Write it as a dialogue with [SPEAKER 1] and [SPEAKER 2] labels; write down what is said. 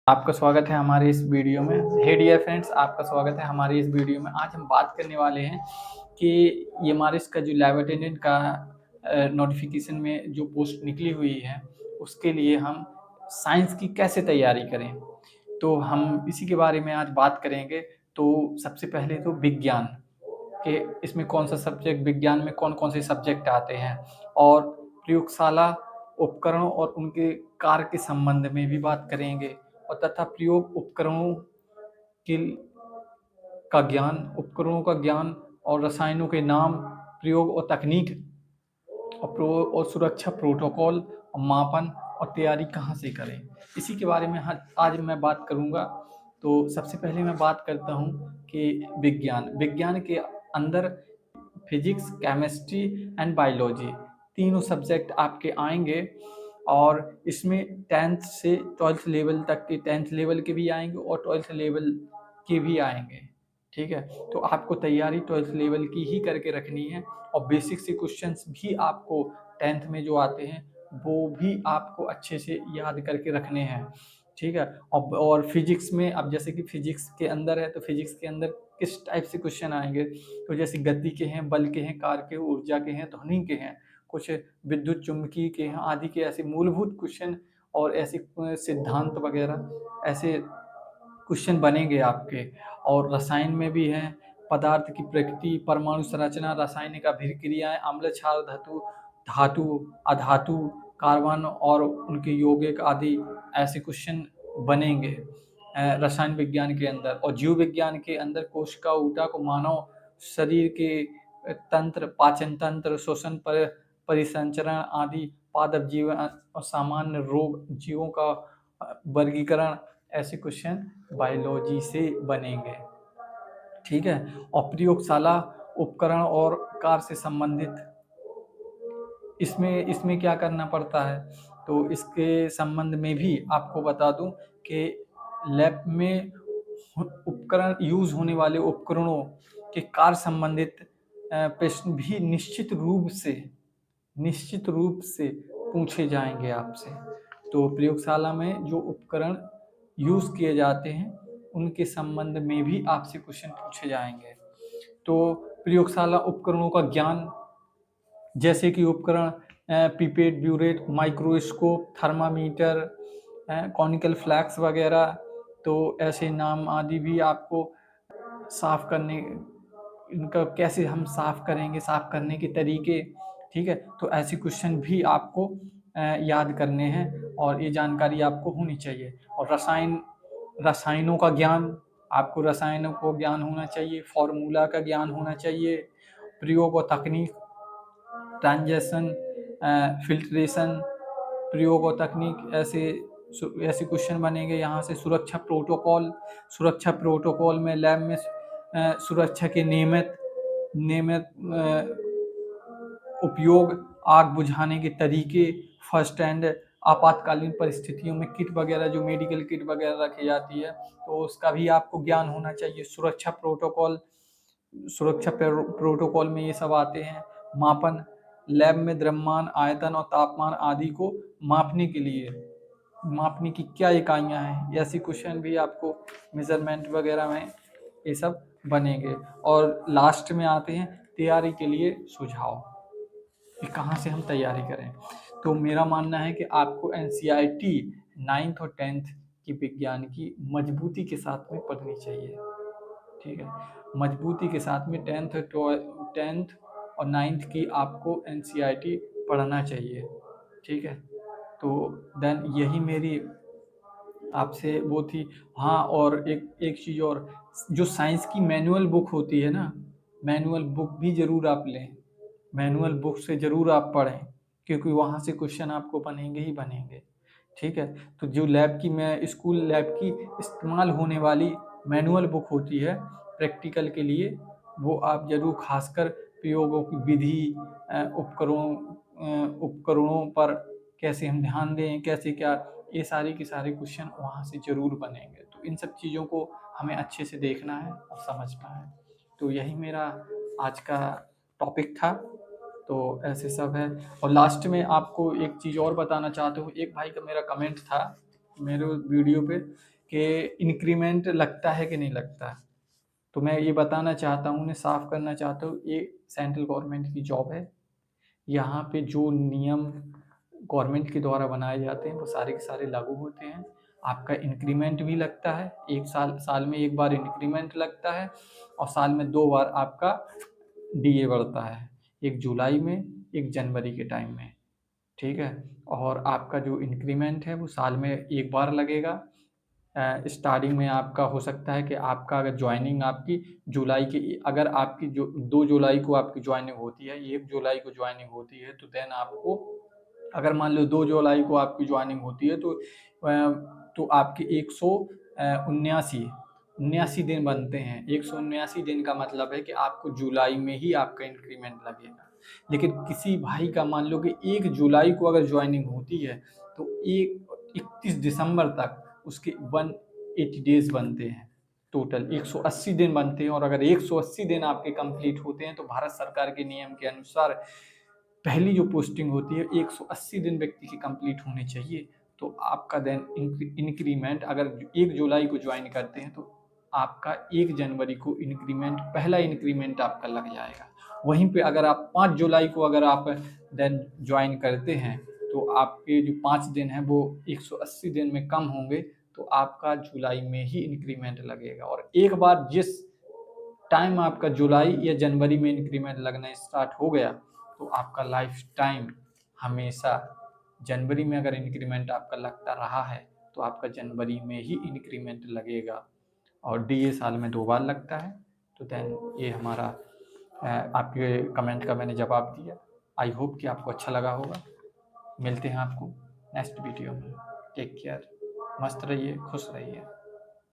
[SPEAKER 1] आपका स्वागत है हमारे इस वीडियो में। हे डियर फ्रेंड्स, आपका स्वागत है हमारी इस वीडियो में। आज हम बात करने वाले हैं कि ये मारिस का जो लैब अटेंडेंट का नोटिफिकेशन में जो पोस्ट निकली हुई है, उसके लिए हम साइंस की कैसे तैयारी करें। तो हम इसी के बारे में आज बात करेंगे। तो सबसे पहले तो विज्ञान के इसमें कौन सा सब्जेक्ट, विज्ञान में कौन कौन से सब्जेक्ट आते हैं, और प्रयोगशाला उपकरणों और उनके कार्य के संबंध में भी बात करेंगे, और तथा प्रयोग उपकरणों के का ज्ञान, उपकरणों का ज्ञान और रसायनों के नाम, प्रयोग और तकनीक और सुरक्षा प्रोटोकॉल और मापन और तैयारी कहाँ से करें, इसी के बारे में आज मैं बात करूँगा। तो सबसे पहले मैं बात करता हूँ कि विज्ञान के अंदर फिजिक्स, केमिस्ट्री एंड बायोलॉजी तीनों सब्जेक्ट आपके आएंगे, और इसमें 10th से 12th लेवल तक के, 10th लेवल के भी आएंगे और 12th लेवल के भी आएंगे। ठीक है, तो आपको तैयारी 12th लेवल की ही करके रखनी है, और बेसिक से क्वेश्चंस भी आपको 10th में जो आते हैं वो भी आपको अच्छे से याद करके रखने हैं। ठीक है, और फिजिक्स में, अब जैसे कि फिजिक्स के अंदर है, तो फिजिक्स के अंदर किस टाइप से क्वेश्चन आएंगे, तो जैसे गति के हैं, बल के हैं, कार्य के, ऊर्जा के हैं, ध्वनि के हैं, कुछ विद्युत चुम्बकीय के हैं, आदि के ऐसे मूलभूत क्वेश्चन और ऐसे सिद्धांत वगैरह ऐसे क्वेश्चन बनेंगे आपके। और रसायन में भी हैं, पदार्थ की प्रकृति, परमाणु संरचना, रासायनिक अभिक्रियाएं, अम्ल, क्षार, धातु, धातु, अधातु, कार्बन और उनके यौगिक आदि ऐसे क्वेश्चन बनेंगे रसायन विज्ञान के अंदर। और जीव विज्ञान के अंदर कोशिका ऊतक को मानव शरीर के तंत्र, पाचन तंत्र, श्वसन परिसंचरण आदि, पादप जीवन और सामान्य रोग, जीवों का वर्गीकरण, ऐसे क्वेश्चन बायोलॉजी से बनेंगे। ठीक है, और प्रयोगशाला उपकरण और कार्य से संबंधित इसमें क्या करना पड़ता है, तो इसके संबंध में भी आपको बता दूं कि लैब में उपकरण यूज होने वाले उपकरणों के कार्य संबंधित प्रश्न भी निश्चित रूप से पूछे जाएंगे आपसे। तो प्रयोगशाला में जो उपकरण यूज किए जाते हैं उनके संबंध में भी आपसे क्वेश्चन पूछे जाएंगे। तो प्रयोगशाला उपकरणों का ज्ञान, जैसे कि उपकरण pipette, burette, microscope, thermometer, conical flask वगैरह, तो ऐसे नाम आदि भी आपको साफ करने, इनका कैसे हम साफ करेंगे, साफ करने के तरीके। ठीक है, तो ऐसे क्वेश्चन भी आपको याद करने हैं, और ये जानकारी आपको होनी चाहिए। और रसायनों का ज्ञान, आपको रसायनों को ज्ञान होना चाहिए, फॉर्मूला का ज्ञान होना चाहिए, प्रयोग और तकनीक, ट्रांजेक्शन, फिल्ट्रेशन, प्रयोग और तकनीक, ऐसे क्वेश्चन बनेंगे यहाँ से। सुरक्षा प्रोटोकॉल में लैब में सुरक्षा के नियमित उपयोग, आग बुझाने के तरीके, फर्स्ट एंड, आपातकालीन परिस्थितियों में किट वगैरह, जो मेडिकल किट वगैरह रखी जाती है, तो उसका भी आपको ज्ञान होना चाहिए। सुरक्षा प्रोटोकॉल में ये सब आते हैं। मापन, लैब में द्रव्यमान, आयतन और तापमान आदि को मापने के लिए, मापने की क्या इकाइयां हैं, ऐसी क्वेश्चन भी आपको मेजरमेंट वगैरह में ये सब बनेंगे। और लास्ट में आते हैं तैयारी के लिए सुझाव, कि कहाँ से हम तैयारी करें। तो मेरा मानना है कि आपको NCERT 9th और 10th की विज्ञान की मजबूती के साथ में पढ़नी चाहिए। ठीक है, मजबूती के साथ में 10th और 9th की आपको NCERT पढ़ना चाहिए। ठीक है, तो देन यही मेरी आपसे वो थी। हाँ, और एक चीज़ और, जो साइंस की मैनुअल बुक होती है ना, मैनुअल बुक भी ज़रूर आप लें, मैनुअल बुक से ज़रूर आप पढ़ें, क्योंकि वहाँ से क्वेश्चन आपको बनेंगे ही बनेंगे। ठीक है, तो जो स्कूल लैब की इस्तेमाल होने वाली मैनुअल बुक होती है प्रैक्टिकल के लिए, वो आप ज़रूर खासकर प्रयोगों की विधि, उपकरणों पर कैसे हम ध्यान दें, कैसे क्या, ये सारे के सारे क्वेश्चन वहाँ से ज़रूर बनेंगे। तो इन सब चीज़ों को हमें अच्छे से देखना है और समझना है। तो यही मेरा आज का टॉपिक था। तो ऐसे सब है। और लास्ट में आपको एक चीज़ और बताना चाहता हूँ, एक भाई का मेरा कमेंट था मेरे वीडियो पे कि इंक्रीमेंट लगता है कि नहीं लगता है। तो मैं ये बताना चाहता हूँ, उन्हें साफ करना चाहता हूँ, ये सेंट्रल गवर्नमेंट की जॉब है। यहाँ पे जो नियम गवर्नमेंट के द्वारा बनाए जाते हैं वो सारे के सारे लागू होते हैं। आपका इंक्रीमेंट भी लगता है, एक साल में एक बार इंक्रीमेंट लगता है, और साल में 2 बार आपका डीए बढ़ता है, एक जुलाई में, एक जनवरी के टाइम में, ठीक है। और आपका जो इंक्रीमेंट है वो साल में एक बार लगेगा। स्टार्टिंग में आपका हो सकता है कि आपका अगर ज्वाइनिंग आपकी जुलाई की, अगर आपकी जो 2 जुलाई को आपकी ज्वाइनिंग होती है, 1 जुलाई को ज्वाइनिंग होती है, तो देन आपको, अगर मान लो 2 जुलाई को आपकी ज्वाइनिंग होती है, तो आपके 179 दिन बनते हैं। 179 दिन का मतलब है कि आपको जुलाई में ही आपका इंक्रीमेंट लगेगा। लेकिन किसी भाई का मान लो कि 1 जुलाई को अगर ज्वाइनिंग होती है, तो 31 दिसंबर तक उसके 180 डेज बनते हैं, टोटल 180 दिन बनते हैं। और अगर 180 दिन आपके कंप्लीट होते हैं, तो भारत सरकार के नियम के अनुसार पहली जो पोस्टिंग होती है 180 दिन व्यक्ति की कंप्लीट होनी चाहिए। तो आपका देन इंक्रीमेंट, अगर 1 जुलाई को ज्वाइन करते हैं, तो आपका 1 जनवरी को इंक्रीमेंट, पहला इंक्रीमेंट आपका लग जाएगा। वहीं पे अगर आप 5 जुलाई को अगर आप देन ज्वाइन करते हैं, तो आपके जो 5 दिन हैं वो 180 दिन में कम होंगे, तो आपका जुलाई में ही इंक्रीमेंट लगेगा। और एक बार जिस टाइम आपका जुलाई या जनवरी में इंक्रीमेंट लगना स्टार्ट हो गया, तो आपका लाइफ टाइम हमेशा जनवरी में अगर इंक्रीमेंट आपका लगता रहा है, तो आपका जनवरी में ही इंक्रीमेंट लगेगा। और डीए साल में 2 बार लगता है। तो देन ये हमारा आपके कमेंट का मैंने जवाब दिया। आई होप कि आपको अच्छा लगा होगा। मिलते हैं आपको नेक्स्ट वीडियो में। टेक केयर, मस्त रहिए, खुश रहिए।